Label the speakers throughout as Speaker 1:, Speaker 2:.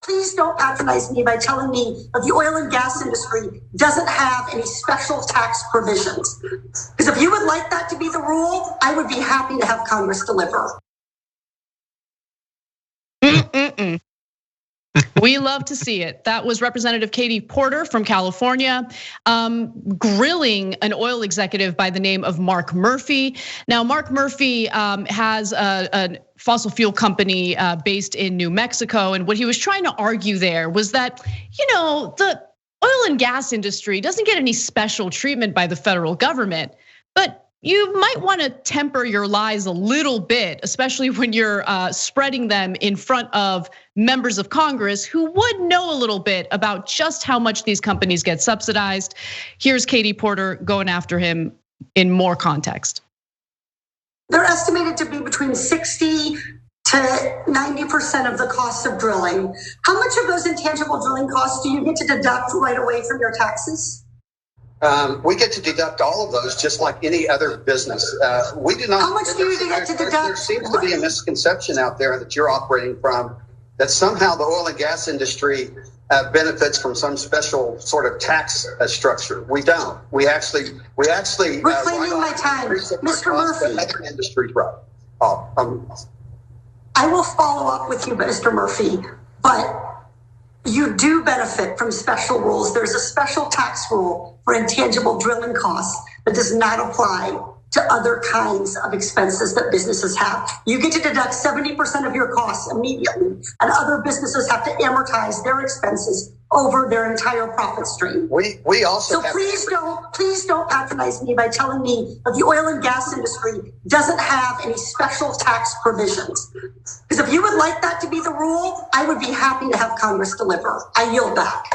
Speaker 1: Please don't patronize me by telling me that the oil and gas industry doesn't have any special tax provisions. Because if you would like that to be the rule, I would be happy to have Congress deliver.
Speaker 2: We love to see it. That was Representative Katie Porter from California, grilling an oil executive by the name of Mark Murphy. Now, Mark Murphy has a fossil fuel company based in New Mexico. And what he was trying to argue there was that, the oil and gas industry doesn't get any special treatment by the federal government, but you might want to temper your lies a little bit, especially when you're spreading them in front of members of Congress who would know a little bit about just how much these companies get subsidized. Here's Katie Porter going after him in more context.
Speaker 1: They're estimated to be between 60 to 90% of the cost of drilling. How much of those intangible drilling costs do you get to deduct right away from your taxes?
Speaker 3: We get to deduct all of those just like any other business. We do not.
Speaker 1: How much do you get to deduct?
Speaker 3: There seems to be a misconception out there that you're operating from, that somehow the oil and gas industry benefits from some special sort of tax structure. We don't. We actually.
Speaker 1: Reclaiming my time, Mr. Murphy.
Speaker 3: Other industries, right?
Speaker 1: I will follow up with you, Mr. Murphy, but you do benefit from special rules. There's a special tax rule for intangible drilling costs that does not apply to other kinds of expenses that businesses have. You get to deduct 70% of your costs immediately, and other businesses have to amortize their expenses over their entire profit stream.
Speaker 3: We also.
Speaker 1: So please don't patronize me by telling me that the oil and gas industry doesn't have any special tax provisions. Because if you would like that to be the rule, I would be happy to have Congress deliver. I yield back.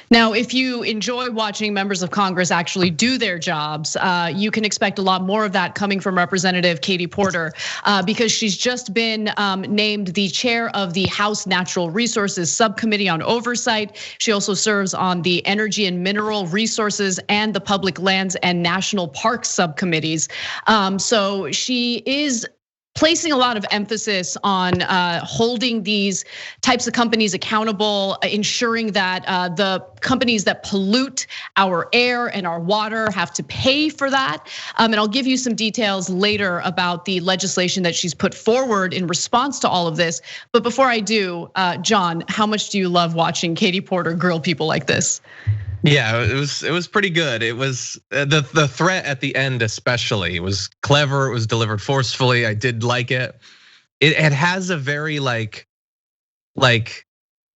Speaker 2: Now, if you enjoy watching members of Congress actually do their jobs, you can expect a lot more of that coming from Representative Katie Porter, because she's just been named the chair of the House Natural Resources Subcommittee on Oversight. She also serves on the Energy and Mineral Resources and the Public Lands and National Parks subcommittees. So she is placing a lot of emphasis on holding these types of companies accountable, ensuring that the companies that pollute our air and our water have to pay for that. And I'll give you some details later about the legislation that she's put forward in response to all of this. But before I do, John, how much do you love watching Katie Porter grill people like this?
Speaker 4: Yeah, it was pretty good. It was the threat at the end, especially. It was clever. It was delivered forcefully. I did like it. It has a very like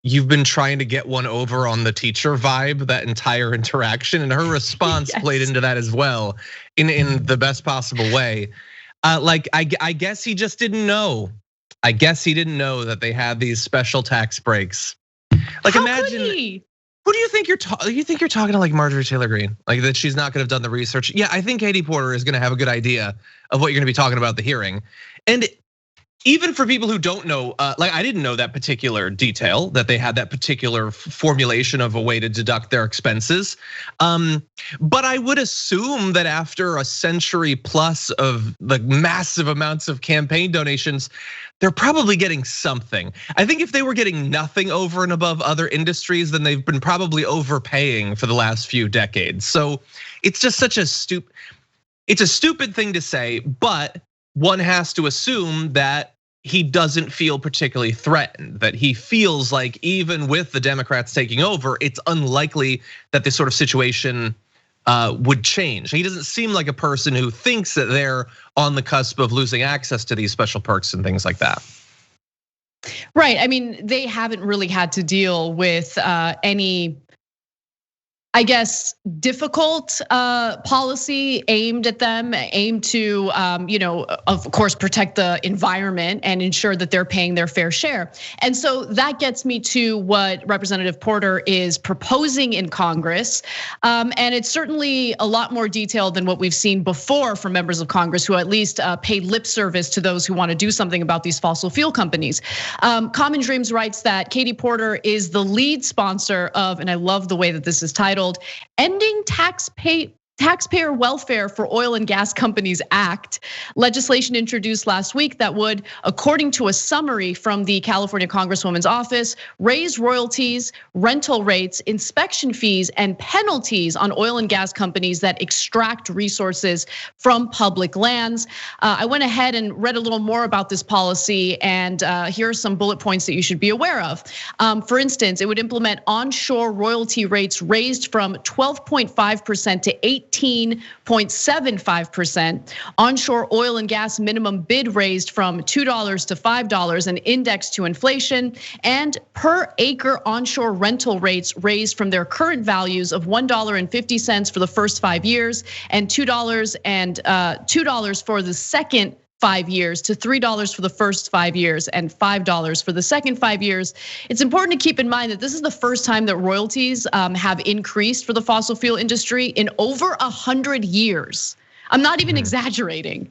Speaker 4: you've been trying to get one over on the teacher vibe, that entire interaction, and her response played into that as well in the best possible way. I guess he just didn't know. I guess he didn't know that they had these special tax breaks. Like,
Speaker 2: how
Speaker 4: imagine.
Speaker 2: Could he?
Speaker 4: Who do you think you're talking? You think you're talking to like Marjorie Taylor Greene, like that she's not going to have done the research? Yeah, I think Katie Porter is going to have a good idea of what you're going to be talking about at the hearing. And even for people who don't know, like I didn't know that particular detail, that they had that particular formulation of a way to deduct their expenses. But I would assume that after a century plus of like massive amounts of campaign donations, they're probably getting something. I think if they were getting nothing over and above other industries, then they've been probably overpaying for the last few decades. So it's just such a stupid thing to say, but one has to assume that he doesn't feel particularly threatened, that he feels like even with the Democrats taking over, it's unlikely that this sort of situation would change. He doesn't seem like a person who thinks that they're on the cusp of losing access to these special perks and things like that.
Speaker 2: Right, I mean, they haven't really had to deal with any, I guess, difficult policy aimed at them, aimed to, of course, protect the environment and ensure that they're paying their fair share. And so that gets me to what Representative Porter is proposing in Congress. And it's certainly a lot more detailed than what we've seen before from members of Congress who at least pay lip service to those who want to do something about these fossil fuel companies. Common Dreams writes that Katie Porter is the lead sponsor of, and I love the way that this is titled, Ending Taxpayer Welfare for Oil and Gas Companies Act, legislation introduced last week that would, according to a summary from the California Congresswoman's office, raise royalties, rental rates, inspection fees, and penalties on oil and gas companies that extract resources from public lands. I went ahead and read a little more about this policy, and here are some bullet points that you should be aware of. For instance, it would implement onshore royalty rates raised from 12.5% to 18.75%. Onshore oil and gas minimum bid raised from $2 to $5 and indexed to inflation, and per acre onshore rental rates raised from their current values of $1.50 for the first 5 years and $2 for the second 5 years to $3 for the first 5 years and $5 for the second 5 years. It's important to keep in mind that this is the first time that royalties have increased for the fossil fuel industry in over 100 years. I'm not even exaggerating.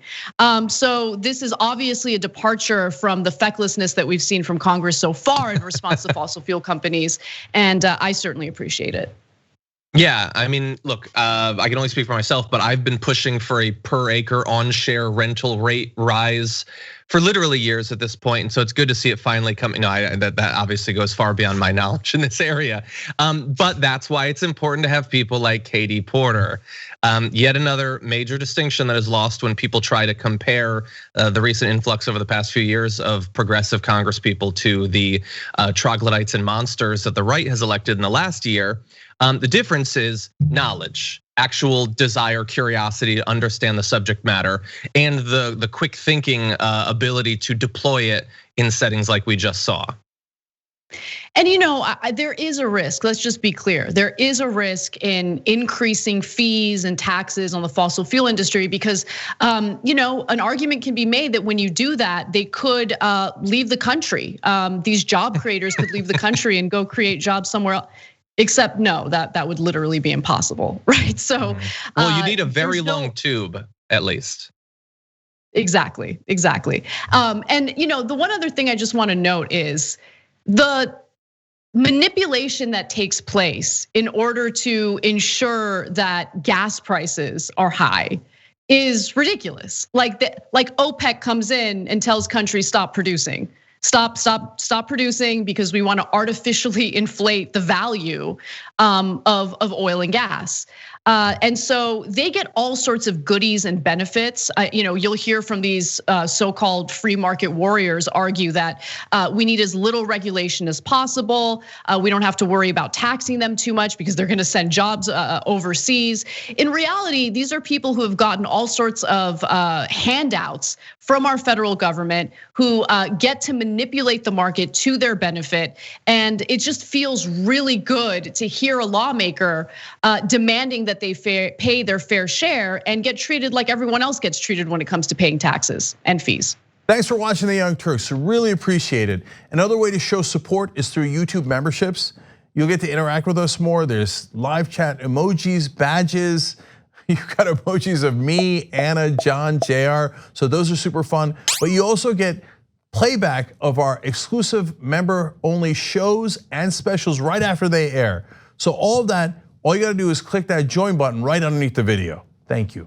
Speaker 2: So this is obviously a departure from the fecklessness that we've seen from Congress so far in response to fossil fuel companies, and I certainly appreciate it.
Speaker 4: Yeah, I mean, look, I can only speak for myself, but I've been pushing for a per acre on-share rental rate rise for literally years at this point, and so it's good to see it finally coming. No, that obviously goes far beyond my knowledge in this area, but that's why it's important to have people like Katie Porter. Yet another major distinction that is lost when people try to compare the recent influx over the past few years of progressive congresspeople to the troglodytes and monsters that the right has elected in the last year. The difference is knowledge, actual desire, curiosity to understand the subject matter, and the quick thinking ability to deploy it in settings like we just saw.
Speaker 2: And there is a risk, let's just be clear. There is a risk in increasing fees and taxes on the fossil fuel industry because an argument can be made that when you do that, they could leave the country. These job creators could leave the country and go create jobs somewhere else. Except no, that would literally be impossible, right? So,
Speaker 4: well, you need a very long tube, at least.
Speaker 2: Exactly. And the one other thing I just want to note is the manipulation that takes place in order to ensure that gas prices are high is ridiculous. Like OPEC comes in and tells countries stop producing. Stop producing because we want to artificially inflate the value of oil and gas. And so they get all sorts of goodies and benefits. You'll hear from these so-called free market warriors argue that we need as little regulation as possible. We don't have to worry about taxing them too much because they're going to send jobs overseas. In reality, these are people who have gotten all sorts of handouts from our federal government who get to manipulate the market to their benefit. And it just feels really good to hear a lawmaker demanding that they pay their fair share and get treated like everyone else gets treated when it comes to paying taxes and fees.
Speaker 5: Thanks for watching The Young Turks, really appreciate it. Another way to show support is through YouTube memberships. You'll get to interact with us more. There's live chat emojis, badges. You've got emojis of me, Anna, John, JR. So those are super fun. But you also get playback of our exclusive member-only shows and specials right after they air. So all of that, all you gotta do is click that join button right underneath the video. Thank you.